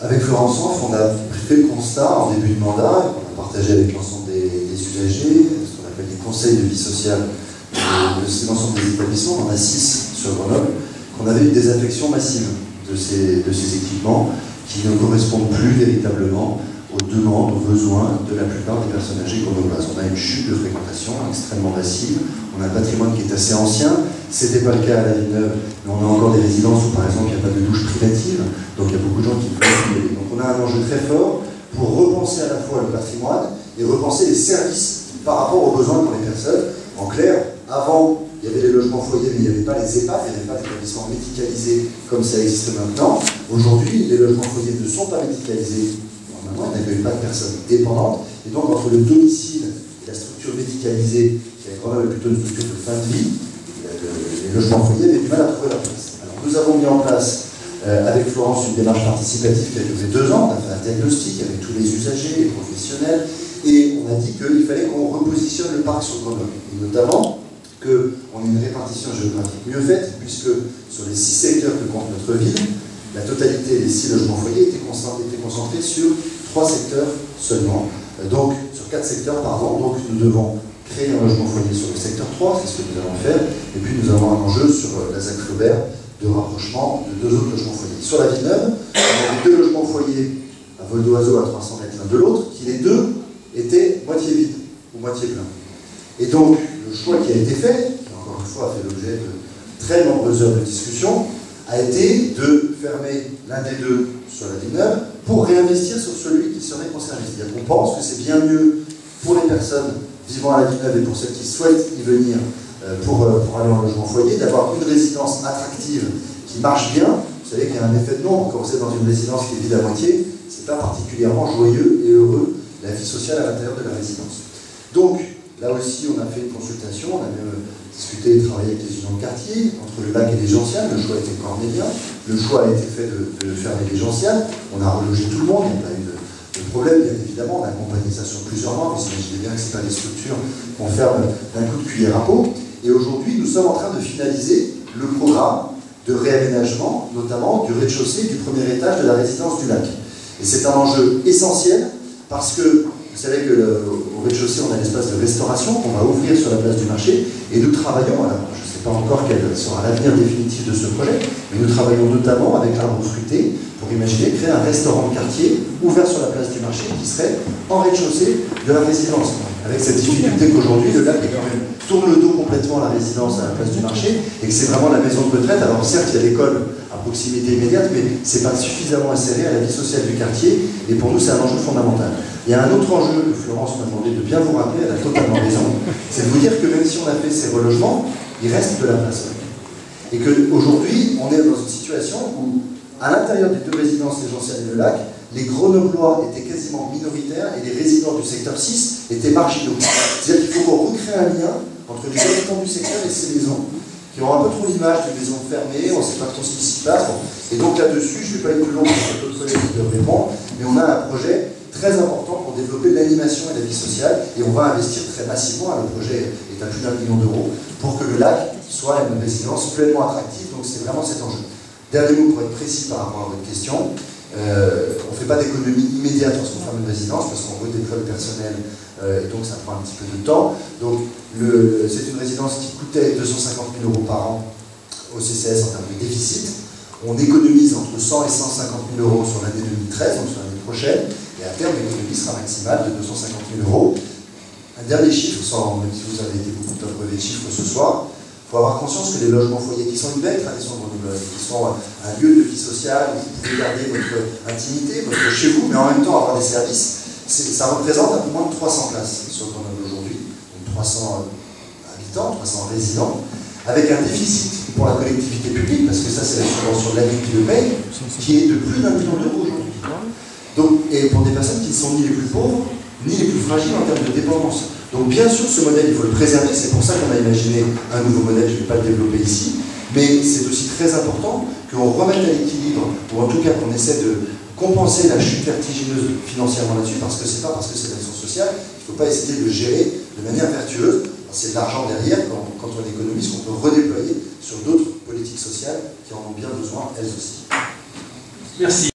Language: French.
Avec Florence Anf, on a fait le constat en début de mandat, qu'on a partagé avec l'ensemble des usagers, ce qu'on appelle des conseils de vie sociale de l'ensemble des établissements, on en a 6 sur Grenoble, qu'on avait une désaffection massive de ces équipements qui ne correspondent plus véritablement aux demandes, aux besoins de la plupart des personnes âgées grenobloises. On a une chute de fréquentation extrêmement massive, on a un patrimoine qui est assez ancien, c'était pas le cas à la Villeneuve, mais on a encore des résidences où par exemple il n'y a pas de douche privative, donc il y a beaucoup de gens qui veulent y. Donc on a un enjeu très fort pour repenser à la fois le patrimoine et repenser les services par rapport aux besoins pour les personnes. En clair, avant, il y avait les logements foyers, mais il n'y avait pas les EHPAD, il n'y avait pas d'établissements médicalisés comme ça existe maintenant. Aujourd'hui, les logements foyers ne sont pas médicalisés. Normalement, ils n'accueillent pas de personnes dépendantes. Et donc, entre le domicile et la structure médicalisée, qui est vraiment plutôt une structure de fin de vie, les logements foyers avaient du mal à trouver leur place. Alors, nous avons mis en place, avec Florence, une démarche participative qui a duré 2 ans. On a fait un diagnostic avec tous les usagers, les professionnels, et on a dit qu'il fallait qu'on repositionne le parc sur Grenoble. Et notamment, qu'on ait une répartition géographique mieux faite, puisque sur les 6 secteurs que compte notre ville, la totalité des 6 logements foyers était concentrée sur 3 secteurs seulement. Donc, sur 4 secteurs, pardon. Donc, nous devons créer un logement foyer sur le secteur 3, c'est ce que nous allons faire. Et puis, nous avons un enjeu sur la ZAC Flaubert de rapprochement de 2 autres logements foyers. Sur la Villeneuve, on avait 2 logements foyers à vol d'oiseau à 300 mètres l'un de l'autre, qui les 2 étaient moitié vides ou moitié pleins. Et donc, le choix qui a été fait, qui encore une fois a fait l'objet de très nombreuses heures de discussion, a été de fermer l'un des 2 sur la Villeneuve pour réinvestir sur celui qui serait conservé. C'est-à-dire qu'on pense que c'est bien mieux pour les personnes vivant à la Villeneuve et pour celles qui souhaitent y venir pour aller en logement foyer, d'avoir une résidence attractive qui marche bien. Vous savez qu'il y a un effet de nombre. Quand vous êtes dans une résidence qui est vide à moitié, c'est pas particulièrement joyeux et heureux la vie sociale à l'intérieur de la résidence. Donc, là aussi, on a fait une consultation, on a même discuté et travaillé avec les unions de quartier, entre le lac et les Gentianes. Le choix était cornélien, le choix a été fait de fermer les Gentianes, on a relogé tout le monde, il n'y a pas eu de problème, bien évidemment, on a accompagné ça sur plusieurs mois, vous imaginez bien que ce n'est pas des structures qu'on ferme d'un coup de cuillère à peau. Et aujourd'hui, nous sommes en train de finaliser le programme de réaménagement, notamment du rez-de-chaussée du premier étage de la résidence du lac. Et c'est un enjeu essentiel parce que vous savez qu'au rez-de-chaussée, on a l'espace de restauration qu'on va ouvrir sur la place du marché. Et nous travaillons, alors je ne sais pas encore quel sera l'avenir définitif de ce projet, mais nous travaillons notamment avec l'Arbre Fruité pour imaginer créer un restaurant de quartier ouvert sur la place du marché qui serait en rez-de-chaussée de la résidence. Avec cette difficulté qu'aujourd'hui, le lac quand même tourne le dos complètement à la résidence à la place du marché et que c'est vraiment la maison de retraite. Alors certes, il y a l'école à proximité immédiate, mais ce n'est pas suffisamment inséré à la vie sociale du quartier. Et pour nous, c'est un enjeu fondamental. Il y a un autre enjeu que Florence m'a demandé de bien vous rappeler, elle a totalement raison, c'est de vous dire que même si on a fait ces relogements, il reste de la place. Et qu'aujourd'hui, on est dans une situation où, à l'intérieur des 2 résidences, les Gentianes et le lac, les Grenoblois étaient quasiment minoritaires et les résidents du secteur 6 étaient marginaux. C'est-à-dire qu'il faut qu'on recrée un lien entre les habitants du secteur et ces maisons, qui ont un peu trop l'image de maisons fermées, on ne sait pas trop ce qui s'y passe. Bon. Et donc là-dessus, je ne vais pas être plus long parce que d'autres collègues peuvent répondre, mais on a un projet très important pour développer l'animation et la vie sociale, et on va investir très massivement, le projet est à plus d'1 million d'euros, pour que le lac soit une résidence pleinement attractive, donc c'est vraiment cet enjeu. Dernier mot pour être précis par rapport à votre question, on ne fait pas d'économie immédiate lorsqu'on ferme une résidence, parce qu'on redéploie le personnel, et donc ça prend un petit peu de temps. Donc c'est une résidence qui coûtait 250 000 euros par an au CCS en termes de déficit. On économise entre 100 et 150 000 euros sur l'année 2013, donc sur l'année prochaine, et à terme, l'économie sera maximale de 250 000 euros. Un dernier chiffre, même si vous avez été beaucoup de brevets de chiffres ce soir, il faut avoir conscience que les logements foyers, qui sont une belle tradition grenobloise, qui sont un lieu de vie sociale où vous pouvez garder votre intimité, votre chez vous, mais en même temps avoir des services, ça représente un peu moins de 300 places sur Grenoble aujourd'hui, donc 300 habitants, 300 résidents, avec un déficit pour la collectivité publique, parce que ça c'est la subvention de la ville qui le paye, qui est de plus d'1 million d'euros aujourd'hui. Donc, et pour des personnes qui ne sont ni les plus pauvres, ni les plus fragiles en termes de dépendance. Donc bien sûr, ce modèle, il faut le préserver, c'est pour ça qu'on a imaginé un nouveau modèle, je ne vais pas le développer ici, mais c'est aussi très important qu'on remette à l'équilibre, ou en tout cas qu'on essaie de compenser la chute vertigineuse financièrement là-dessus, parce que c'est pas parce que c'est l'action sociale, il ne faut pas essayer de le gérer de manière vertueuse. C'est de l'argent derrière, quand on économise, qu'on peut redéployer sur d'autres politiques sociales qui en ont bien besoin, elles aussi. Merci.